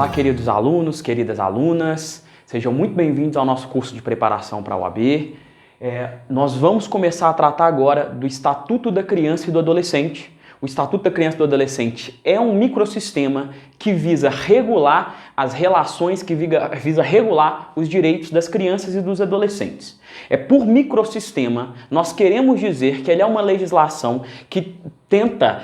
Olá, queridos alunos, queridas alunas, sejam muito bem-vindos ao nosso curso de preparação para a OAB. Nós vamos começar a tratar agora do Estatuto da Criança e do Adolescente. O Estatuto da Criança e do Adolescente é um microssistema que visa regular as relações, que visa regular os direitos das crianças e dos adolescentes. Por microssistema, nós queremos dizer que ele é uma legislação que tenta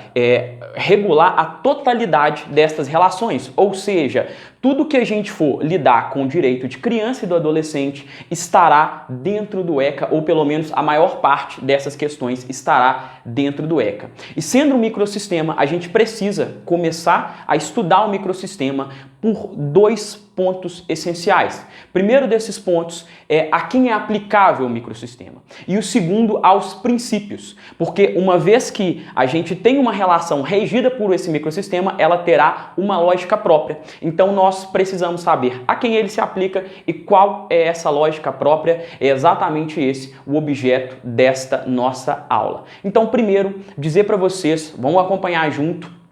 regular a totalidade destas relações, ou seja, tudo que a gente for lidar com o direito de criança e do adolescente estará dentro do ECA, ou pelo menos a maior parte dessas questões estará dentro do ECA. E sendo um microssistema, a gente precisa começar a estudar o microssistema por dois pontos essenciais. Primeiro desses pontos é a quem é aplicável o microssistema. E o segundo, aos princípios. Porque uma vez que a gente tem uma relação regida por esse microssistema, ela terá uma lógica própria. Então nós precisamos saber a quem ele se aplica e qual é essa lógica própria. É exatamente esse o objeto desta nossa aula. Então, primeiro, dizer para vocês, vamos acompanhar junto,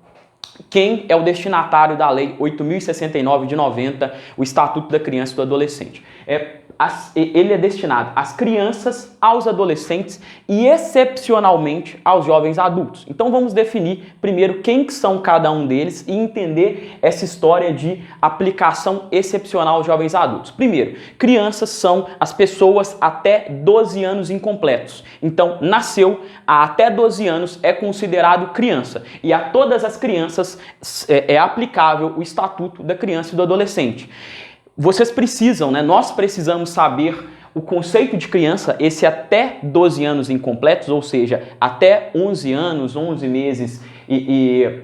quem é o destinatário da Lei 8.069 de 90, o Estatuto da Criança e do Adolescente. Ele é destinado às crianças, aos adolescentes e, excepcionalmente, aos jovens adultos. Então vamos definir primeiro quem que são cada um deles e entender essa história de aplicação excepcional aos jovens adultos. Primeiro, crianças são as pessoas até 12 anos incompletos. Então, nasceu até 12 anos é considerado criança. E a todas as crianças é aplicável o Estatuto da Criança e do Adolescente. Vocês precisam, nós precisamos saber o conceito de criança, esse até 12 anos incompletos, ou seja, até 11 anos, 11 meses e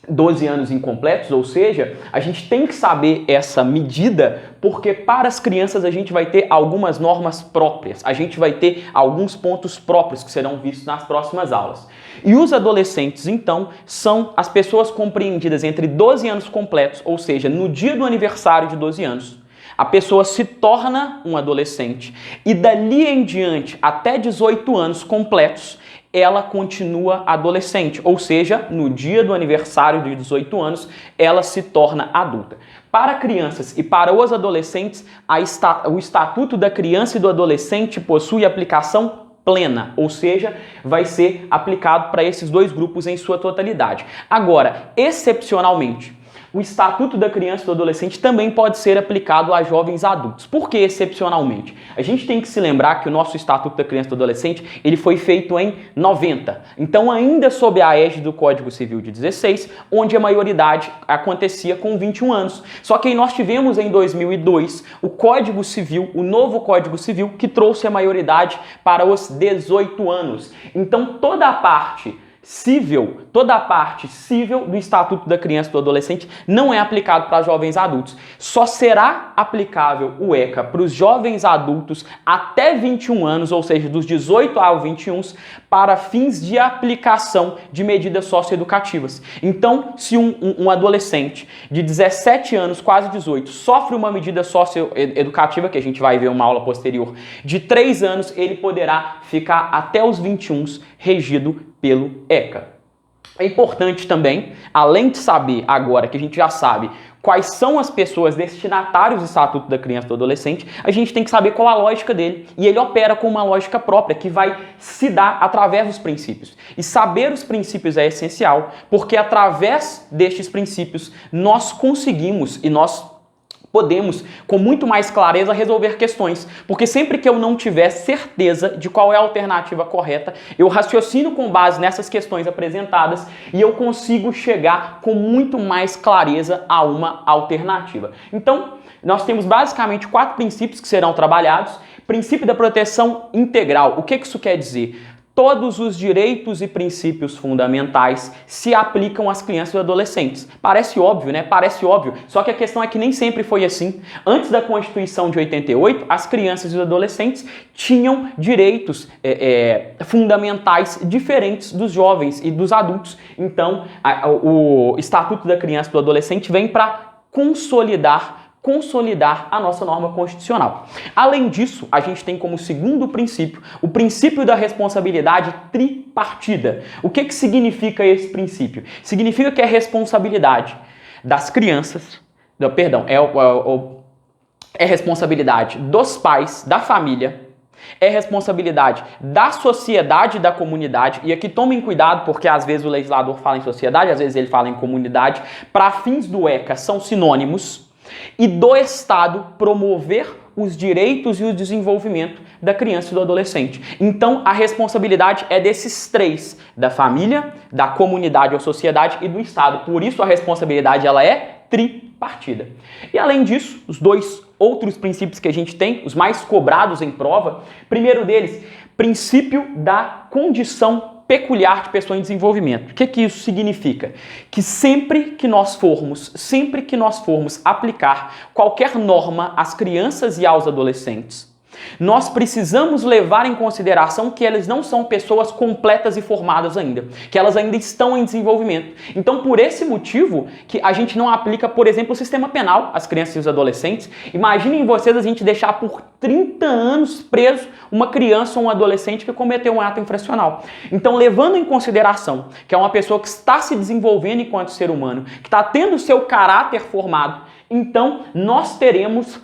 12 anos incompletos, ou seja, a gente tem que saber essa medida, porque para as crianças a gente vai ter algumas normas próprias, a gente vai ter alguns pontos próprios que serão vistos nas próximas aulas. E os adolescentes, então, são as pessoas compreendidas entre 12 anos completos, ou seja, no dia do aniversário de 12 anos, a pessoa se torna um adolescente e dali em diante, até 18 anos completos, ela continua adolescente, ou seja, no dia do aniversário de 18 anos, ela se torna adulta. Para crianças e para os adolescentes, o Estatuto da Criança e do Adolescente possui aplicação plena, ou seja, vai ser aplicado para esses dois grupos em sua totalidade. Agora, excepcionalmente, o Estatuto da Criança e do Adolescente também pode ser aplicado a jovens adultos. Por que excepcionalmente? A gente tem que se lembrar que o nosso Estatuto da Criança e do Adolescente ele foi feito em 90. Então, ainda sob a égide do Código Civil de 16, onde a maioridade acontecia com 21 anos. Só que aí nós tivemos em 2002 o Código Civil, o novo Código Civil, que trouxe a maioridade para os 18 anos. Então, toda a parte civil do Estatuto da Criança e do Adolescente não é aplicado para jovens adultos. Só será aplicável o ECA para os jovens adultos até 21 anos, ou seja, dos 18 aos 21, para fins de aplicação de medidas socioeducativas. Então, se um adolescente de 17 anos, quase 18, sofre uma medida socioeducativa, que a gente vai ver uma aula posterior, de 3 anos, ele poderá ficar até os 21 regido pelo ECA. É importante também, além de saber agora que a gente já sabe quais são as pessoas destinatárias do Estatuto da Criança e do Adolescente, a gente tem que saber qual a lógica dele. E ele opera com uma lógica própria, que vai se dar através dos princípios. E saber os princípios é essencial, porque através destes princípios nós conseguimos e nós podemos, com muito mais clareza, resolver questões. Porque sempre que eu não tiver certeza de qual é a alternativa correta, eu raciocino com base nessas questões apresentadas e eu consigo chegar com muito mais clareza a uma alternativa. Então, nós temos basicamente 4 princípios que serão trabalhados. Princípio da proteção integral. O que isso quer dizer? Todos os direitos e princípios fundamentais se aplicam às crianças e adolescentes. Parece óbvio, Parece óbvio. Só que a questão é que nem sempre foi assim. Antes da Constituição de 88, as crianças e os adolescentes tinham direitos fundamentais diferentes dos jovens e dos adultos. Então, o Estatuto da Criança e do Adolescente vem para consolidar a nossa norma constitucional. Além disso, a gente tem como segundo princípio o princípio da responsabilidade tripartida. O que significa esse princípio? Significa que é responsabilidade das crianças, é responsabilidade dos pais, da família, é responsabilidade da sociedade e da comunidade, e aqui tomem cuidado porque às vezes o legislador fala em sociedade, às vezes ele fala em comunidade, para fins do ECA são sinônimos, e do Estado promover os direitos e o desenvolvimento da criança e do adolescente. Então a responsabilidade é desses três, da família, da comunidade ou sociedade e do Estado, por isso a responsabilidade ela é tripartida. E além disso, os dois outros princípios que a gente tem, os mais cobrados em prova, primeiro deles, princípio da condição peculiar de pessoa em desenvolvimento. O que isso significa? Que sempre que nós formos aplicar qualquer norma às crianças e aos adolescentes, nós precisamos levar em consideração que elas não são pessoas completas e formadas ainda, que elas ainda estão em desenvolvimento. Então, por esse motivo, que a gente não aplica, por exemplo, o sistema penal às crianças e os adolescentes. Imaginem vocês a gente deixar por 30 anos preso uma criança ou um adolescente que cometeu um ato infracional. Então, levando em consideração que é uma pessoa que está se desenvolvendo enquanto ser humano, que está tendo o seu caráter formado, então nós teremos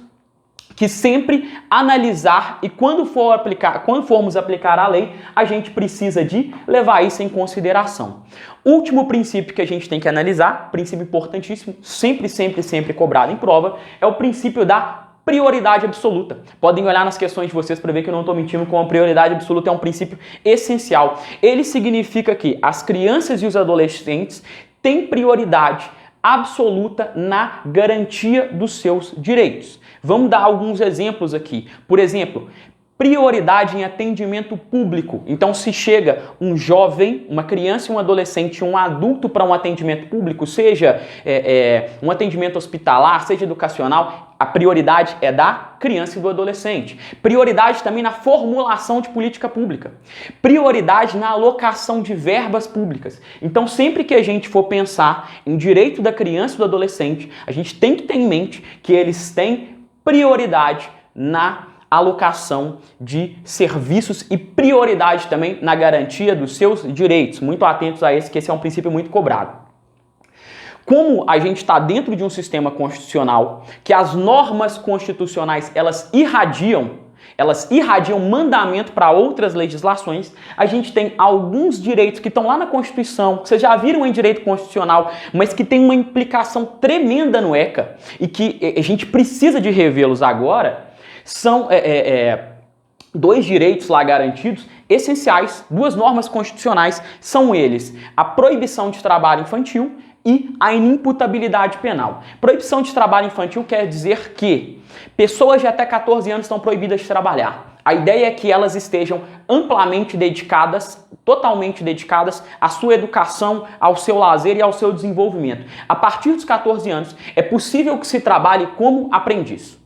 que sempre analisar e quando formos aplicar a lei, a gente precisa de levar isso em consideração. Último princípio que a gente tem que analisar, princípio importantíssimo, sempre cobrado em prova, é o princípio da prioridade absoluta. Podem olhar nas questões de vocês para ver que eu não estou mentindo, com a prioridade absoluta é um princípio essencial. Ele significa que as crianças e os adolescentes têm prioridade absoluta na garantia dos seus direitos. Vamos dar alguns exemplos aqui. Por exemplo, prioridade em atendimento público. Então, se chega um jovem, uma criança e um adolescente, um adulto para um atendimento público, seja um atendimento hospitalar, seja educacional, a prioridade é da criança e do adolescente. Prioridade também na formulação de política pública. Prioridade na alocação de verbas públicas. Então, sempre que a gente for pensar em direito da criança e do adolescente, a gente tem que ter em mente que eles têm prioridade na alocação de serviços e prioridade também na garantia dos seus direitos. Muito atentos a esse, que esse é um princípio muito cobrado. Como a gente está dentro de um sistema constitucional, que as normas constitucionais elas irradiam mandamento para outras legislações, a gente tem alguns direitos que estão lá na Constituição, que vocês já viram em direito constitucional, mas que tem uma implicação tremenda no ECA e que a gente precisa de revê-los agora. São dois direitos lá garantidos essenciais, duas normas constitucionais, são eles a proibição de trabalho infantil e a inimputabilidade penal. Proibição de trabalho infantil quer dizer que pessoas de até 14 anos estão proibidas de trabalhar. A ideia é que elas estejam amplamente dedicadas, totalmente dedicadas à sua educação, ao seu lazer e ao seu desenvolvimento. A partir dos 14 anos, é possível que se trabalhe como aprendiz.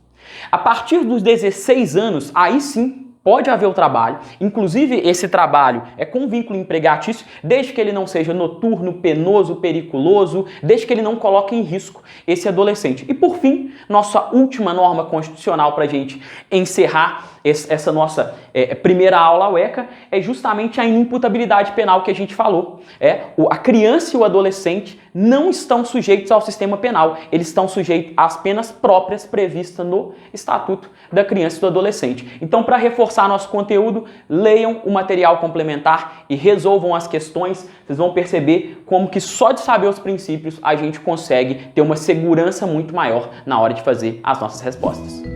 A partir dos 16 anos, aí sim, pode haver o trabalho, inclusive esse trabalho é com vínculo empregatício, desde que ele não seja noturno, penoso, periculoso, desde que ele não coloque em risco esse adolescente. E por fim, nossa última norma constitucional para a gente encerrar essa nossa primeira aula ao ECA é justamente a inimputabilidade penal que a gente falou. A criança e o adolescente não estão sujeitos ao sistema penal, eles estão sujeitos às penas próprias previstas no Estatuto da Criança e do Adolescente. Então, para reforçar nosso conteúdo, leiam o material complementar e resolvam as questões. Vocês vão perceber como que só de saber os princípios a gente consegue ter uma segurança muito maior na hora de fazer as nossas respostas.